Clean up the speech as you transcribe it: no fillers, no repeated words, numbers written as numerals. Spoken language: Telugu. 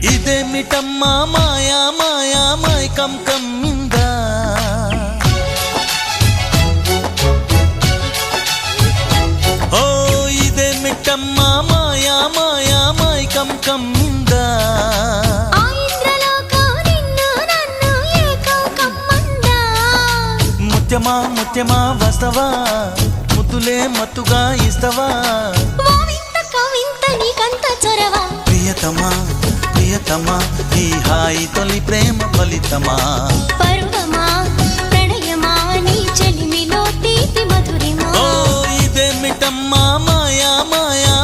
ఇదేమిటమ్మా మాయా మాయా మైకం కమ్మిందా ఓ ఇదేమిటమ్మా మాయా మాయా మైకం కమ్మిందా ముత్యమా ముత్యమా వస్తవా ముద్దులే మత్తుగా ఇస్తవా ప్రియతమా ప్రియతమా ఈ హాయి తొలి ప్రేమ ఫలితమా పరువమా ప్రణయమా నీ చెలిమిలో తీపి మధురిమా ఓ ఇదేమిటమ్మా మాయా మాయా